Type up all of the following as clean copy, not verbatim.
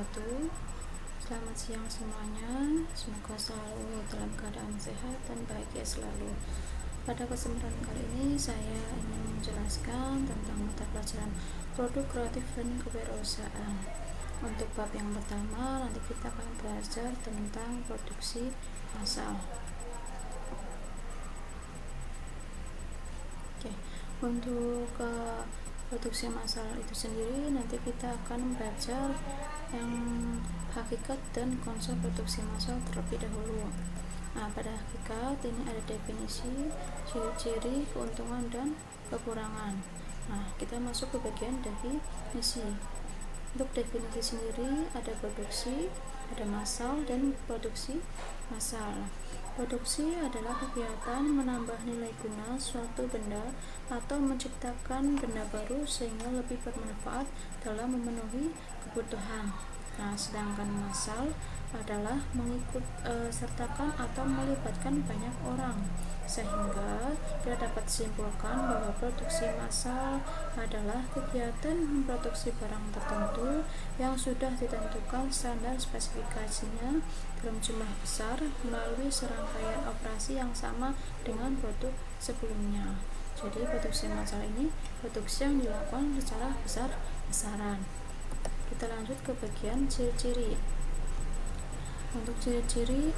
wabarakatuh. Selamat siang semuanya. Semoga selalu dalam keadaan sehat dan bahagia selalu. Pada kesempatan kali ini saya ingin menjelaskan tentang mata pelajaran produk kreatif dan kewirausahaan. Untuk bab yang pertama, nanti kita akan belajar tentang produksi massal. Oke, untuk produksi massal itu sendiri nanti kita akan belajar yang hakikat dan konsep produksi massal terlebih dahulu. Nah, pada hakikat ini ada definisi, ciri-ciri, keuntungan dan kekurangan. Nah, kita masuk ke bagian definisi. Untuk definisi sendiri ada produksi, ada massal dan produksi massal. Produksi adalah kegiatan menambah nilai guna suatu benda atau menciptakan benda baru sehingga lebih bermanfaat dalam memenuhi kebutuhan. Nah, sedangkan massal adalah mengikut sertakan atau melibatkan banyak orang, sehingga kita dapat simpulkan bahwa produksi massal adalah kegiatan memproduksi barang tertentu yang sudah ditentukan standar spesifikasinya dalam jumlah besar melalui serangkaian operasi yang sama dengan produk sebelumnya. Jadi produksi massal ini produksi yang dilakukan secara besar-besaran. Kita lanjut ke bagian ciri-ciri. Untuk ciri-ciri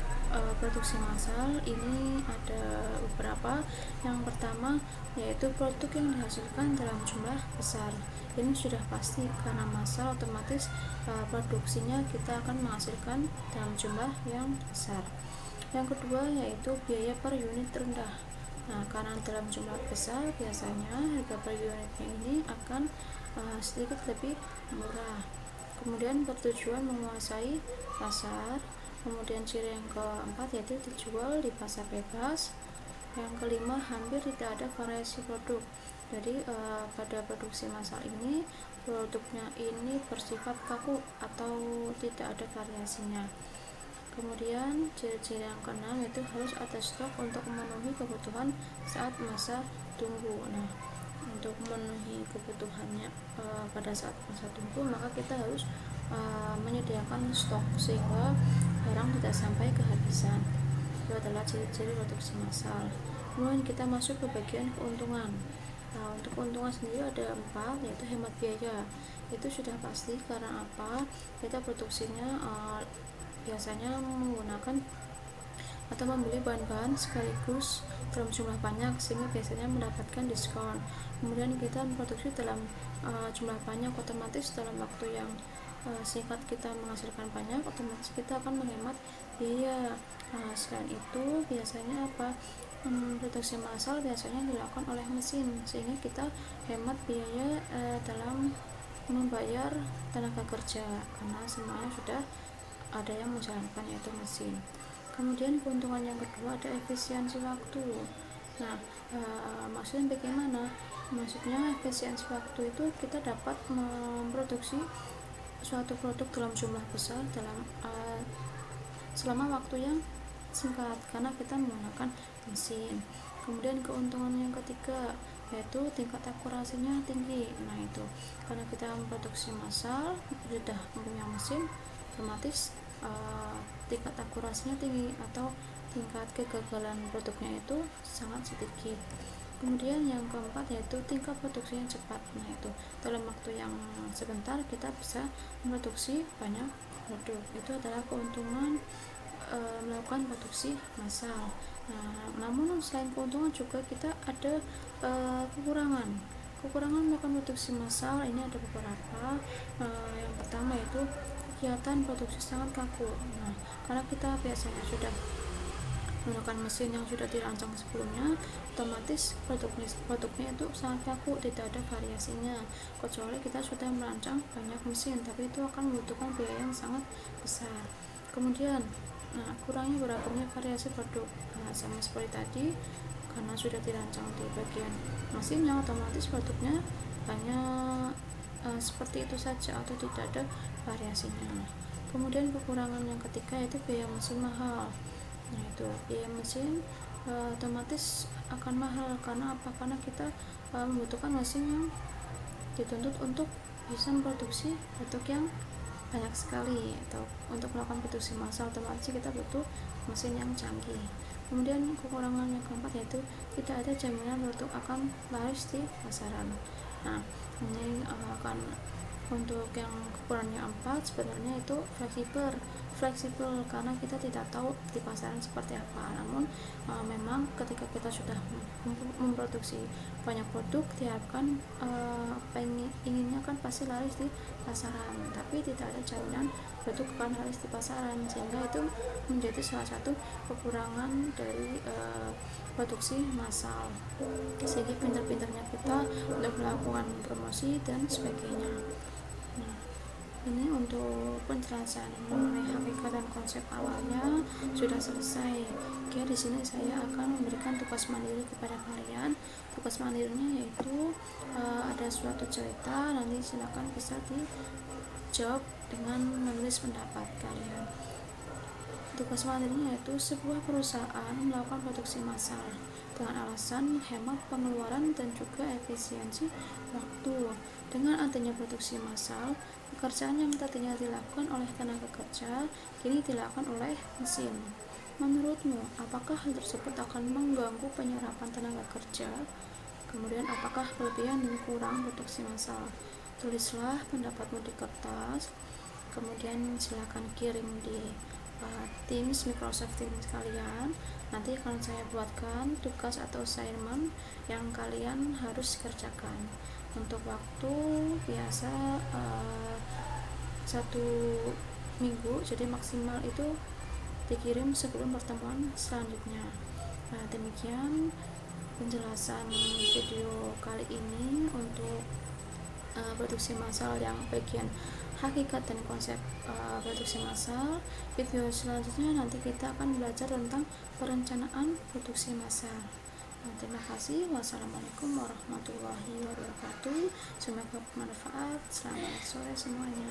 produksi massal ini ada beberapa. Yang pertama yaitu produk yang dihasilkan dalam jumlah besar. Ini sudah pasti karena massal otomatis produksinya kita akan menghasilkan dalam jumlah yang besar. Yang kedua yaitu biaya per unit rendah. Nah, karena dalam jumlah besar biasanya harga per unitnya ini akan sedikit lebih murah. Kemudian bertujuan menguasai pasar. Kemudian ciri yang keempat yaitu dijual di pasar bebas. Yang kelima, hampir tidak ada variasi produk. Jadi pada produksi massal ini produknya ini bersifat kaku atau tidak ada variasinya. Kemudian ciri-ciri yang keenam yaitu harus ada stok untuk memenuhi kebutuhan saat masa tunggu. Nah, untuk memenuhi kebutuhannya pada saat masa tunggu, maka kita harus menyediakan stok sehingga barang tidak sampai kehabisan. Itu adalah ciri-ciri produksi massal. Kemudian kita masuk ke bagian keuntungan. Nah, untuk keuntungan sendiri ada 4, yaitu hemat biaya. Itu sudah pasti karena apa? Kita produksinya biasanya menggunakan atau membeli bahan-bahan sekaligus dalam jumlah banyak sehingga biasanya mendapatkan diskon. Kemudian kita memproduksi dalam jumlah banyak, otomatis dalam waktu yang singkat kita menghasilkan banyak, otomatis kita akan menghemat biaya. Selain itu biasanya produksi massal biasanya dilakukan oleh mesin sehingga kita hemat biaya dalam membayar tenaga kerja karena semuanya sudah ada yang menjalankan yaitu mesin. Kemudian keuntungan yang kedua ada efisiensi waktu. Nah, maksudnya bagaimana? Maksudnya efisiensi waktu itu kita dapat memproduksi suatu produk dalam jumlah besar dalam selama waktu yang singkat karena kita menggunakan mesin. Kemudian keuntungan yang ketiga yaitu tingkat akurasinya tinggi. Nah, itu karena kita memproduksi massal sudah mempunyai mesin, otomatis tingkat akurasinya tinggi atau tingkat kegagalan produknya itu sangat sedikit. Kemudian yang keempat yaitu tingkat produksinya cepat. Nah, itu dalam waktu yang sebentar kita bisa memproduksi banyak produk. Itu adalah keuntungan melakukan produksi massal. Nah, namun selain keuntungan juga kita ada kekurangan melakukan produksi massal. Ini ada beberapa. Yang pertama yaitu kegiatan produksi sangat kaku. Nah, karena kita biasanya sudah menggunakan mesin yang sudah dirancang sebelumnya, otomatis produknya itu sangat kaku, tidak ada variasinya. Kecuali kita sudah merancang banyak mesin, tapi itu akan membutuhkan biaya yang sangat besar. Kemudian, kurangnya beragamnya variasi produk. Nah, sama seperti tadi, karena sudah dirancang di bagian mesinnya, otomatis produknya hanya seperti itu saja atau tidak ada variasinya. Kemudian kekurangan yang ketiga yaitu biaya mesin mahal. Nah, itu biaya mesin otomatis akan mahal karena apa? Karena kita membutuhkan mesin yang dituntut untuk bisa memproduksi produk yang banyak sekali, atau untuk melakukan produksi massal otomatis kita butuh mesin yang canggih. Kemudian kekurangan yang keempat yaitu tidak ada jaminan produk akan laris di pasaran. Nah, ini akan untuk yang kekurangannya 4 sebenarnya itu fleksibel karena kita tidak tahu di pasaran seperti apa. Namun memang ketika kita sudah memproduksi banyak produk diharapkan inginnya kan pasti laris di pasaran, tapi tidak ada jaminan produk akan laris di pasaran, sehingga itu menjadi salah satu kekurangan dari produksi massal. Sehingga pintar-pintarnya kita untuk melakukan promosi dan sebagainya. Nah, ini untuk penjelasan mengenai hakikat dan konsep awalnya sudah selesai. Oke, di sini saya akan memberikan tugas mandiri kepada kalian. Tugas mandirinya yaitu ada suatu cerita, nanti silakan bisa dijawab dengan menulis pendapat kalian. Tugas mandirinya yaitu sebuah perusahaan melakukan produksi massal dengan alasan hemat pengeluaran dan juga efisiensi waktu. Dengan adanya produksi massal, pekerjaan yang tadinya dilakukan oleh tenaga kerja kini dilakukan oleh mesin. Menurutmu, apakah hal tersebut akan mengganggu penyerapan tenaga kerja? Kemudian, apakah kelebihan dan kurang produksi massal? Tulislah pendapatmu di kertas, kemudian silakan kirim di Teams, Microsoft Teams kalian. Nanti akan saya buatkan tugas atau assignment yang kalian harus kerjakan. Untuk waktu biasa 1 minggu, jadi maksimal itu dikirim sebelum pertemuan selanjutnya. Nah, demikian penjelasan video kali ini untuk produksi massal yang bagian hakikat dan konsep produksi massal. Video selanjutnya nanti kita akan belajar tentang perencanaan produksi massal. Terima kasih. Wassalamualaikum warahmatullahi wabarakatuh. Semoga bermanfaat. Selamat sore semuanya.